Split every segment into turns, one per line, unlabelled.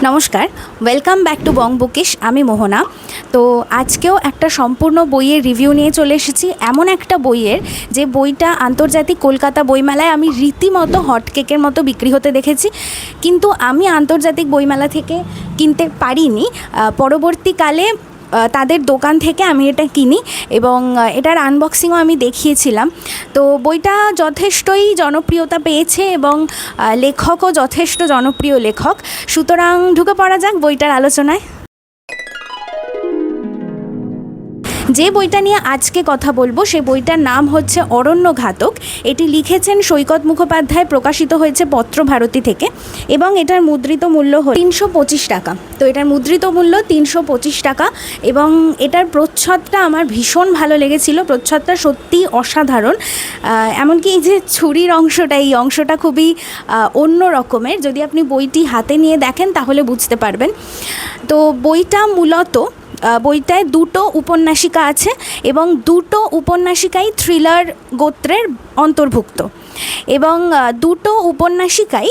নমস্কার, welcome back to Bong bookish. আমি মোহনা। তো আজকেও একটা সম্পূর্ণ বইয়ের রিভিউ নিয়ে চলে এসেছি, এমন একটা বইয়ের যে বইটা আন্তর্জাতিক কলকাতা বইমেলায় আমি রীতিমতো হটকেকের মতো বিক্রি হতে দেখেছি, কিন্তু আমি আন্তর্জাতিক বইমেলা থেকে কিনতে পারিনি। পরবর্তীকালে তাদের দোকান থেকে আমি এটা কিনি এবং এটার আনবক্সিংও আমি দেখিয়েছিলাম। তো বইটা যথেষ্টই জনপ্রিয়তা পেয়েছে এবং লেখকও যথেষ্ট জনপ্রিয় লেখক। সুতরাং ঢুকে পড়া যাক বইটার আলোচনায়। যে বইটা নিয়ে আজকে কথা বলবো সে বইটার নাম হচ্ছে অরণ্যঘাতক। এটি লিখেছেন সৈকত মুখোপাধ্যায়, প্রকাশিত হয়েছে পত্রভারতী থেকে এবং এটার মুদ্রিত মূল্য 325 টাকা। তো এটার মুদ্রিত মূল্য 325 টাকা এবং এটার প্রচ্ছদটা আমার ভীষণ ভালো লেগেছিল। প্রচ্ছদটা সত্যিই অসাধারণ। এমনকি এই যে ছুরির অংশটা, এই অংশটা খুবই অন্য রকমের। যদি আপনি বইটি হাতে নিয়ে দেখেন তাহলে বুঝতে পারবেন। তো বইটা মূলত বইটায় দুটো উপন্যাসিকা আছে এবং দুটো উপন্যাসিকাই থ্রিলার গোত্রের অন্তর্ভুক্ত এবং দুটো উপন্যাসিকাই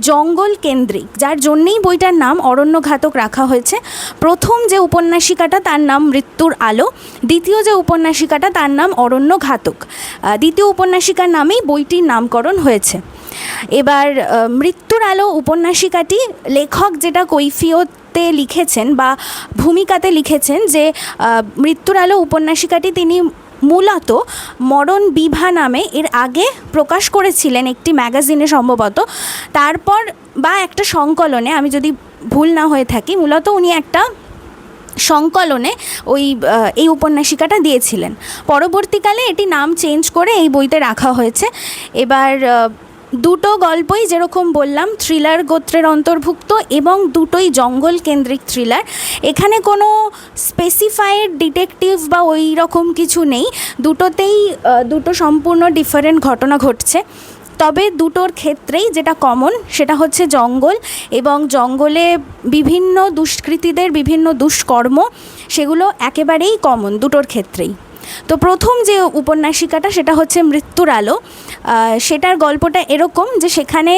জঙ্গল কেন্দ্রিক, যার জন্যেই বইটার নাম অরণ্যঘাতক রাখা হয়েছে। প্রথম যে উপন্যাসিকাটা তার নাম মৃত্যুর আলো, দ্বিতীয় যে উপন্যাসিকাটা তার নাম অরণ্যঘাতক। দ্বিতীয় উপন্যাসিকার নামেই বইটির নামকরণ হয়েছে। এবার মৃত্যুর আলো উপন্যাসিকাটি লেখক যেটা কৈফিয়তে লিখেছেন বা ভূমিকাতে লিখেছেন যে মৃত্যুর আলো উপন্যাসিকাটি তিনি মূলত মরণ বিভা নামে এর আগে প্রকাশ করেছিলেন একটি ম্যাগাজিনে সম্ভবত, তারপর বা একটা সংকলনে, আমি যদি ভুল না হয়ে থাকি, মূলত উনি একটা সংকলনে এই উপন্যাসিকাটা দিয়েছিলেন। পরবর্তীকালে এটি নাম চেঞ্জ করে এই বইতে রাখা হয়েছে। এবার দুটো গল্পই যেরকম বললাম থ্রিলার গোত্রের অন্তর্ভুক্ত এবং দুটোই জঙ্গল কেন্দ্রিক থ্রিলার। এখানে কোনো স্পেসিফাইড ডিটেকটিভ বা ওই রকম কিছু নেই। দুটোতেই দুটো সম্পূর্ণ ডিফারেন্ট ঘটনা ঘটছে। তবে দুটোর ক্ষেত্রেই যেটা কমন সেটা হচ্ছে জঙ্গল এবং জঙ্গলে বিভিন্ন দুষ্কৃতীদের বিভিন্ন দুষ্কর্ম, সেগুলো একেবারেই কমন দুটোর ক্ষেত্রেই। তো প্রথম যে উপন্যাসিকাটা সেটা হচ্ছে মৃত্যুর আলো। সেটার গল্পটা এরকম যে সেখানে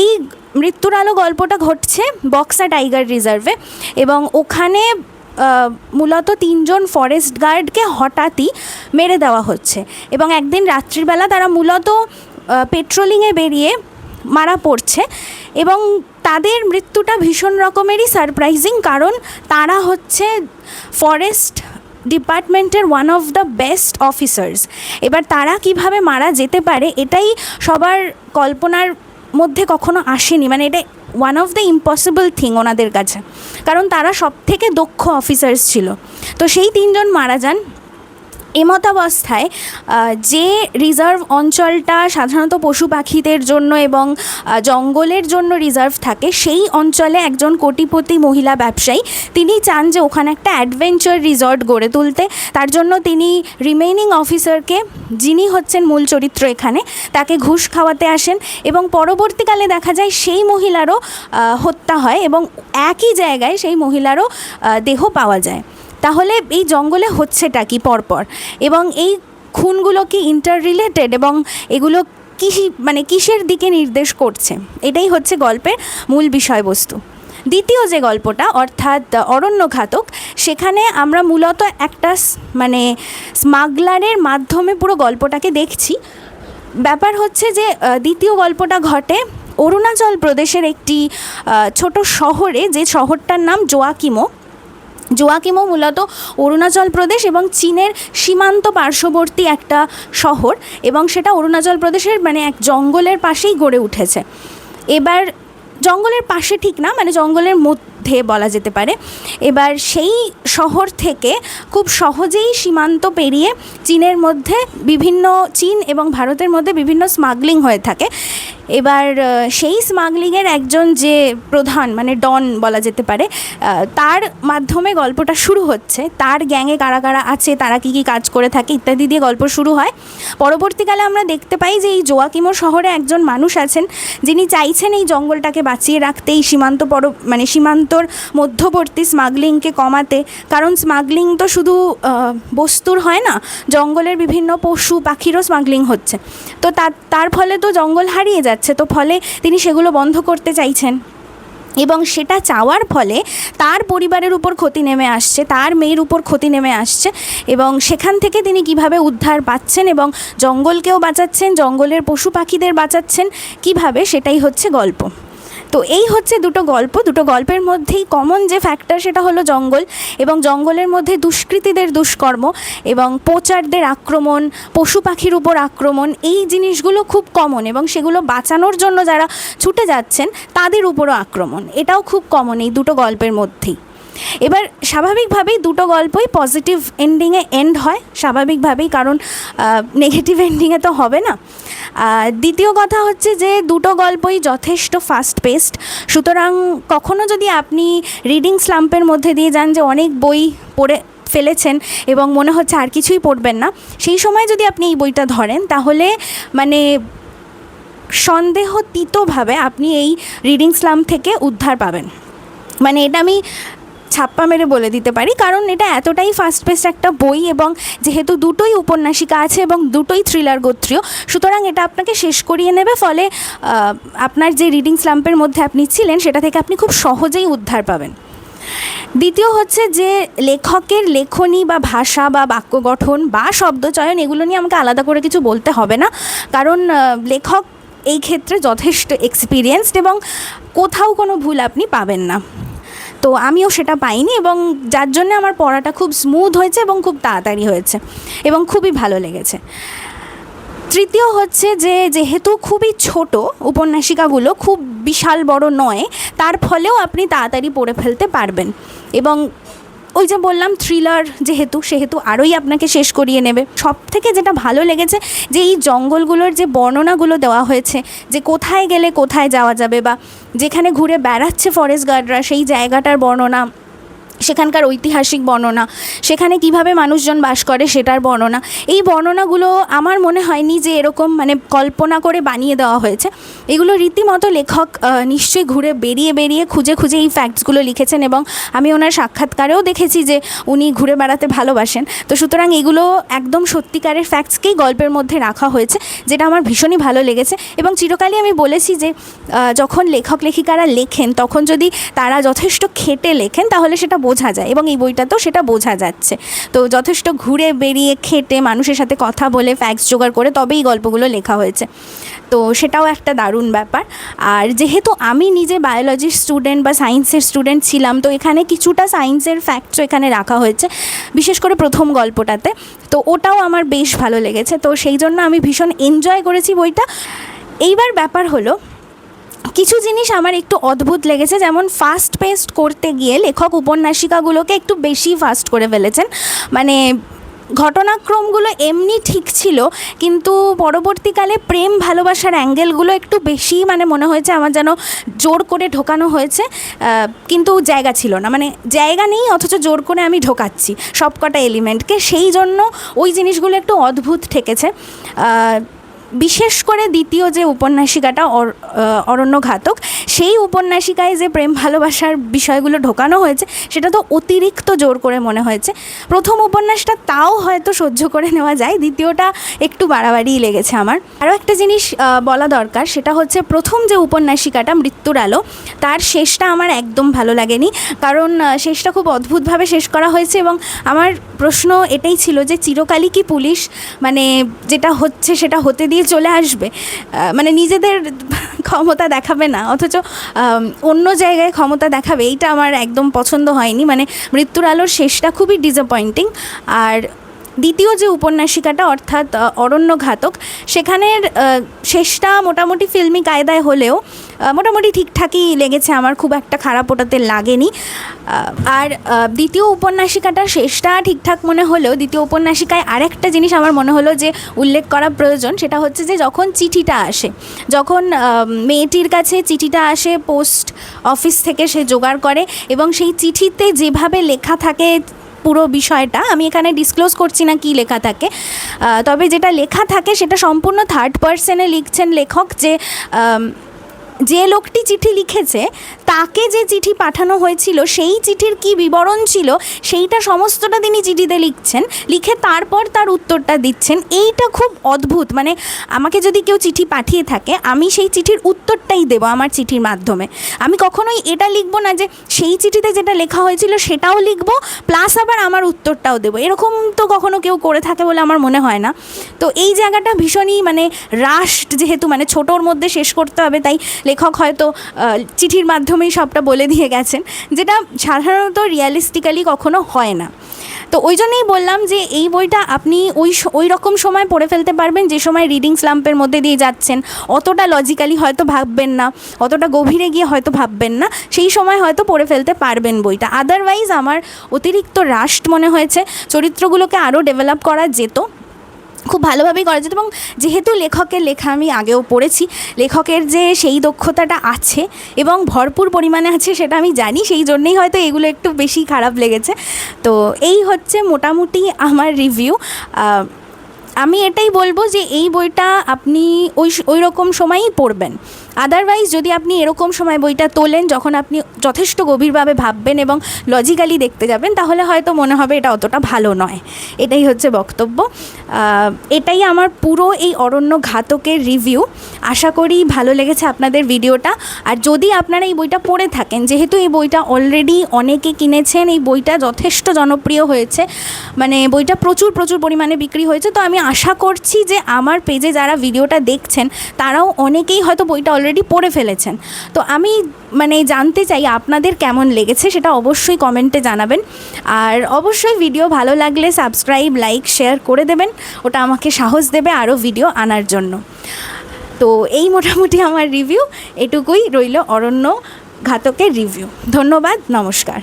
এই মৃত্যুর আলো গল্পটা ঘটছে বক্সা টাইগার রিজার্ভে এবং ওখানে মূলত 3জন ফরেস্ট গার্ডকে হঠাৎই মেরে দেওয়া হচ্ছে এবং একদিন রাত্রিবেলা তারা মূলত পেট্রোলিংয়ে বেরিয়ে মারা পড়ছে এবং তাদের মৃত্যুটা ভীষণ রকমেরই সারপ্রাইজিং, কারণ তারা হচ্ছে ফরেস্ট ডিপার্টমেন্টের one of the best officers. এবার তারা কিভাবে মারা যেতে পারে এটাই সবার কল্পনার মধ্যে কখনো আসেনি, মানে এটা one of the impossible thing ওনাদের কাছে, কারণ তারা সব থেকে দক্ষ অফিসার্স ছিল। তো সেই 3জন মারা যান। এমতাবস্থায় যে রিজার্ভ অঞ্চলটা সাধারণত পশু পাখিদের জন্য এবং জঙ্গলের জন্য রিজার্ভ থাকে, সেই অঞ্চলে একজন কোটিপতি মহিলা ব্যবসায়ী তিনি চান যে ওখানে একটা অ্যাডভেঞ্চার রিসর্ট গড়ে তুলতে। তার জন্য তিনি রিমেইনিং অফিসারকে, যিনি হচ্ছেন মূল চরিত্র এখানে, তাকে ঘুষ খাওয়াতে আসেন এবং পরবর্তীকালে দেখা যায় সেই মহিলারও হত্যা হয় এবং একই জায়গায় সেই মহিলারও দেহ পাওয়া যায়। তাহলে এই জঙ্গলে হচ্ছেটা কি পরপর এবং এই খুনগুলো কি ইন্টার রিলেটেড এবং এগুলো কিসের দিকে নির্দেশ করছে, এটাই হচ্ছে গল্পের মূল বিষয়বস্তু। দ্বিতীয় যে গল্পটা অর্থাৎ অরণ্যঘাতক, সেখানে আমরা মূলত একটা স্মাগলারের মাধ্যমে পুরো গল্পটাকে দেখছি। ব্যাপার হচ্ছে যে দ্বিতীয় গল্পটা ঘটে অরুণাচল প্রদেশের একটি ছোট শহরে, যে শহরটার নাম জোয়াকিমো মূলত অরুণাচল প্রদেশ এবং চীনের সীমান্ত পার্শ্ববর্তী একটা শহর এবং সেটা অরুণাচল প্রদেশের এক জঙ্গলের পাশেই গড়ে উঠেছে। এবার জঙ্গলের পাশে ঠিক না, জঙ্গলের মধ্যে বলা যেতে পারে। এবার সেই শহর থেকে খুব সহজেই সীমান্ত পেরিয়ে চীন এবং ভারতের মধ্যে বিভিন্ন স্মাগলিং হয়ে থাকে। এবার সেই স্মাগলিংয়ের একজন যে প্রধান ডন বলা যেতে পারে, তার মাধ্যমে গল্পটা শুরু হচ্ছে। তার গ্যাংয়ে কারা কারা আছে, তারা কী কী কাজ করে থাকে ইত্যাদি দিয়ে গল্প শুরু হয়। পরবর্তীকালে আমরা দেখতে পাই যে এই জোয়াকিমো শহরে একজন মানুষ আছেন যিনি চাইছেন এই জঙ্গলটাকে বাঁচিয়ে রাখতে, এই সীমান্তর মধ্যবর্তী স্মাগলিংকে কমাতে। কারণ স্মাগলিং তো শুধু বস্তুর হয় না, জঙ্গলের বিভিন্ন পশু পাখিরও স্মাগলিং হচ্ছে। তো তার ফলে তো জঙ্গল হারিয়ে যাচ্ছে, তো ফলে তিনি সেগুলো বন্ধ করতে চাইছেন। এবং সেটা চাওয়ার ফলে তার পরিবারের উপর ক্ষতি নেমে আসছে, তার মেয়ের উপর ক্ষতি নেমে আসছে, এবং সেখান থেকে তিনি কিভাবে উদ্ধার পাচ্ছেন এবং জঙ্গলকেও বাঁচাচ্ছেন, জঙ্গলের পশু পাখিদের বাঁচাচ্ছেন কিভাবে, সেটাই হচ্ছে গল্প। তো এই হচ্ছে দুটো গল্পের মধ্যেই কমন যে ফ্যাক্টর সেটা হলো জঙ্গল, এবং জঙ্গলের মধ্যে দুষ্কৃতীদের দুষ্কর্ম এবং পোচারদের আক্রমণ, পশু পাখির উপর আক্রমণ, এই জিনিসগুলো খুব কমন, এবং সেগুলো বাঁচানোর জন্য যারা ছুটে যাচ্ছেন তাদের উপরও আক্রমণ, এটাও খুব কমন এই দুটো গল্পের মধ্যেই। এবার স্বাভাবিকভাবেই দুটো গল্পই পজিটিভ এন্ডিংয়ে এন্ড হয়, স্বাভাবিকভাবেই, কারণ নেগেটিভ এন্ডিংয়ে তো হবে না। দ্বিতীয় কথা হচ্ছে যে দুটো গল্পই যথেষ্ট ফাস্ট পেসড, সুতরাং কখনো যদি আপনি রিডিং স্লাম্পের মধ্যে দিয়ে যান, যে অনেক বই পড়ে ফেলেছেন এবং মনে হচ্ছে আর কিছুই পড়বেন না, সেই সময় যদি আপনি এই বইটা ধরেন তাহলে মানে সন্দেহতীতভাবে আপনি এই রিডিং স্লাম্প থেকে উদ্ধার পাবেন। মানে এটা আমি ছাপ্পা মেরে বলে দিতে পারি, কারণ এটা এতটাই ফাস্ট পেসড একটা বই, এবং যেহেতু দুটোই উপন্যাসিকা আছে এবং দুটোই থ্রিলার গোত্রীয়, সুতরাং এটা আপনাকে শেষ করিয়ে নেবে, ফলে আপনার যে রিডিং স্লাম্পের মধ্যে আপনি ছিলেন সেটা থেকে আপনি খুব সহজেই উদ্ধার পাবেন। দ্বিতীয় হচ্ছে যে লেখকের লেখনী বা ভাষা বা বাক্য গঠন বা শব্দচয়ন, এগুলো নিয়ে আমাকে আলাদা করে কিছু বলতে হবে না, কারণ লেখক এই ক্ষেত্রে যথেষ্ট এক্সপিরিয়েন্সড এবং কোথাও কোনো ভুল আপনি পাবেন না। তো আমিও সেটা পাইনি, এবং যার জন্য আমার পড়াটা খুব স্মুথ হয়েছে এবং খুব তাড়াতাড়ি হয়েছে এবং খুবই ভালো লেগেছে। তৃতীয় হচ্ছে যে যেহেতু খুবই ছোট উপন্যাসিকাগুলো, খুব বিশাল বড় নয়, তার ফলেও আপনি তাড়াতাড়ি পড়ে ফেলতে পারবেন, এবং ওই যে বললাম থ্রিলার সেহেতু আরোই আপনাকে শেষ করিয়ে নেবে। সব থেকে যেটা ভালো লেগেছে যে এই জঙ্গলগুলোর যে বর্ণনাগুলো দেওয়া হয়েছে, যে কোথায় গেলে কোথায় যাওয়া যাবে, বা যেখানে ঘুরে বেড়াচ্ছে ফরেস্ট গার্ডরা সেই জায়গাটার বর্ণনা, সেখানকার ঐতিহাসিক বর্ণনা, সেখানে কিভাবে মানুষজন বাস করে সেটার বর্ণনা, এই বর্ণনাগুলো আমার মনে হয়নি যে এরকম মানে কল্পনা করে বানিয়ে দেওয়া হয়েছে। এগুলো রীতিমতো লেখক নিশ্চয়ই ঘুরে বেরিয়ে খুঁজে এই ফ্যাক্টসগুলো লিখেছেন, এবং আমি ওনার সাক্ষাৎকারেও দেখেছি যে উনি ঘুরে বেড়াতে ভালোবাসেন। তো সুতরাং এগুলো একদম সত্যিকারের ফ্যাক্টসকেই গল্পের মধ্যে রাখা হয়েছে, যেটা আমার ভীষণই ভালো লেগেছে। এবং চিরকালই আমি বলেছি যে যখন লেখক লেখিকারা লেখেন তখন যদি তারা যথেষ্ট খেটে লেখেন তাহলে সেটা বোঝা যায়, এবং এই বইটাতেও সেটা বোঝা যাচ্ছে। তো যথেষ্ট ঘুরে বেরিয়ে খেটে মানুষের সাথে কথা বলে ফ্যাক্টস জোগাড় করে তবেই গল্পগুলো লেখা হয়েছে, তো সেটাও একটা দারুণ ব্যাপার। আর যেহেতু আমি নিজে বায়োলজির স্টুডেন্ট বা সায়েন্সের স্টুডেন্ট ছিলাম, তো এখানে কিছুটা সায়েন্সের ফ্যাক্টসও এখানে রাখা হয়েছে, বিশেষ করে প্রথম গল্পটাতে, তো ওটাও আমার বেশ ভালো লেগেছে। তো সেই জন্য আমি ভীষণ এনজয় করেছি বইটা। এইবার ব্যাপার হলো কিছু জিনিস আমার একটু অদ্ভুত লেগেছে, যেমন ফাস্ট পেস্ট করতে গিয়ে লেখক উপন্যাসিকাগুলোকে একটু বেশি ফাস্ট করে ফেলেছেন। মানে ঘটনাক্রমগুলো এমনি ঠিক ছিল, কিন্তু পরবর্তীকালে প্রেম ভালোবাসার অ্যাঙ্গেলগুলো একটু বেশি মানে মনে হয়েছে আমার যেন জোর করে ঢোকানো হয়েছে, কিন্তু জায়গা ছিল না, মানে জায়গা নেই অথচ জোর করে আমি ঢোকাচ্ছি সবকটা এলিমেন্টকে, সেই জন্য ওই জিনিসগুলো একটু অদ্ভুত ঠেকেছে। বিশেষ করে দ্বিতীয় যে উপন্যাসিকাটা অরণ্য ঘাতক, সেই উপন্যাসিকায় যে প্রেম ভালোবাসার বিষয়গুলো ঢোকানো হয়েছে সেটা তো অতিরিক্ত জোর করে মনে হয়েছে। প্রথম উপন্যাসটা তাও হয়তো সহ্য করে নেওয়া যায়, দ্বিতীয়টা একটু বাড়াবাড়িই লেগেছে আমার। আরও একটা জিনিস বলা দরকার, সেটা হচ্ছে প্রথম যে উপন্যাসিকাটা মৃত্যুর আলো, তার শেষটা আমার একদম ভালো লাগেনি, কারণ শেষটা খুব অদ্ভুতভাবে শেষ করা হয়েছে। এবং আমার প্রশ্ন এটাই ছিল যে চিরকালই কি পুলিশ মানে যেটা হচ্ছে সেটা হতে দিয়ে চলে আসবে, মানে নিজেদের ক্ষমতা দেখাবে না অথচ অন্য জায়গায় ক্ষমতা দেখাবে, এইটা আমার একদম পছন্দ হয়নি। মানে মৃত্যুর আলোর শেষটা খুবই ডিসঅ্যাপয়েন্টিং। আর দ্বিতীয় যে উপন্যাসিকাটা অর্থাৎ অরণ্য ঘাতক, সেখানের শেষটা মোটামুটি ফিল্মি কায়দায় হলেও মোটামুটি ঠিকঠাকই লেগেছে আমার, খুব একটা খারাপ ওটাতে লাগেনি। আর দ্বিতীয় উপন্যাসিকাটার শেষটা ঠিকঠাক মনে হলেও দ্বিতীয় উপন্যাসিকায় আরেকটা জিনিস আমার মনে হলো যে উল্লেখ করা প্রয়োজন, সেটা হচ্ছে যে যখন চিঠিটা আসে, যখন মেয়েটির কাছে চিঠিটা আসে পোস্ট অফিস থেকে সে জোগাড় করে, এবং সেই চিঠিতে যেভাবে লেখা থাকে পুরো বিষয়টা, আমি এখানে ডিসক্লোজ করছি না কী লেখা থাকে, তবে যেটা লেখা থাকে সেটা সম্পূর্ণ থার্ড পার্সনে লিখছেন লেখক, যে যে লোকটি চিঠি লিখেছে তাকে যে চিঠি পাঠানো হয়েছিল সেই চিঠির কি বিবরণ ছিল সেইটা সমস্তটা তিনি চিঠিতে লিখছেন, লিখে তারপর তার উত্তরটা দিচ্ছেন। এইটা খুব অদ্ভুত। মানে আমাকে যদি কেউ চিঠি পাঠিয়ে থাকে, আমি সেই চিঠির উত্তরটাই দেবো আমার চিঠির মাধ্যমে। আমি কখনোই এটা লিখবো না যে সেই চিঠিতে যেটা লেখা হয়েছিল সেটাও লিখবো প্লাস আবার আমার উত্তরটাও দেবো। এরকম তো কখনো কেউ করে থাকে বলে আমার মনে হয় না। তো এই জায়গাটা ভীষণই মানে রাশড, যেহেতু মানে ছোটোর মধ্যে শেষ করতে হবে, তাই লেখক হয়তো চিঠির মাধ্যমেই সবটা বলে দিয়ে গেছেন, যেটা সাধারণত রিয়ালিস্টিক্যালি কখনো হয় না। তো ওই জন্যই বললাম যে এই বইটা আপনি ওই রকম সময় পড়ে ফেলতে পারবেন যে সময় রিডিং স্লাম্পের মধ্যে দিয়ে যাচ্ছেন, অতটা লজিক্যালি হয়তো ভাববেন না, অতটা গভীরে গিয়ে হয়তো ভাববেন না, সেই সময় হয়তো পড়ে ফেলতে পারবেন বইটা। আদারওয়াইজ আমার অতিরিক্ত রাশড মনে হয়েছে। চরিত্রগুলোকে আরও ডেভেলপ করা যেত, খুব ভালোভাবেই করা যেত। এবং যেহেতু লেখকের লেখা আমি আগেও পড়েছি, লেখকের যে সেই দক্ষতাটা আছে এবং ভরপুর পরিমাণে আছে সেটা আমি জানি, সেই জন্যেই হয়তো এগুলো একটু বেশি খারাপ লেগেছে। তো এই হচ্ছে মোটামুটি আমার রিভিউ। আমি এটাই বলবো যে এই বইটা আপনি ওই রকম সময়ই পড়বেন। আদারওয়াইজ যদি আপনি এরকম সময় বইটা তোলেন যখন আপনি যথেষ্ট গভীরভাবে ভাববেন এবং লজিক্যালি দেখতে যাবেন, তাহলে হয়তো মনে হবে এটা অতটা ভালো নয়। এটাই হচ্ছে বক্তব্য। এটাই আমার পুরো এই অরণ্য ঘাতকের রিভিউ। আশা করি ভালো লেগেছে আপনাদের ভিডিওটা। আর যদি আপনারা এই বইটা পড়ে থাকেন, যেহেতু এই বইটা অলরেডি অনেকে কিনেছেন, এই বইটা যথেষ্ট জনপ্রিয় হয়েছে, মানে বইটা প্রচুর পরিমাণে বিক্রি হয়েছে, তো আমি আশা করছি যে আমার পেজে যারা ভিডিওটা দেখছেন তারাও অনেকেই হয়তো বইটা অলরেডি পড়ে ফেলেছেন। তো আমি মানে জানতে চাই আপনাদের কেমন লেগেছে, সেটা অবশ্যই কমেন্টে জানাবেন। আর অবশ্যই ভিডিও ভালো লাগলে সাবস্ক্রাইব, লাইক, শেয়ার করে দেবেন, ওটা আমাকে সাহস দেবে আরও ভিডিও আনার জন্য। তো এই মোটামুটি আমার রিভিউ, এটুকুই রইল অরণ্য ঘাতকের রিভিউ। ধন্যবাদ, নমস্কার।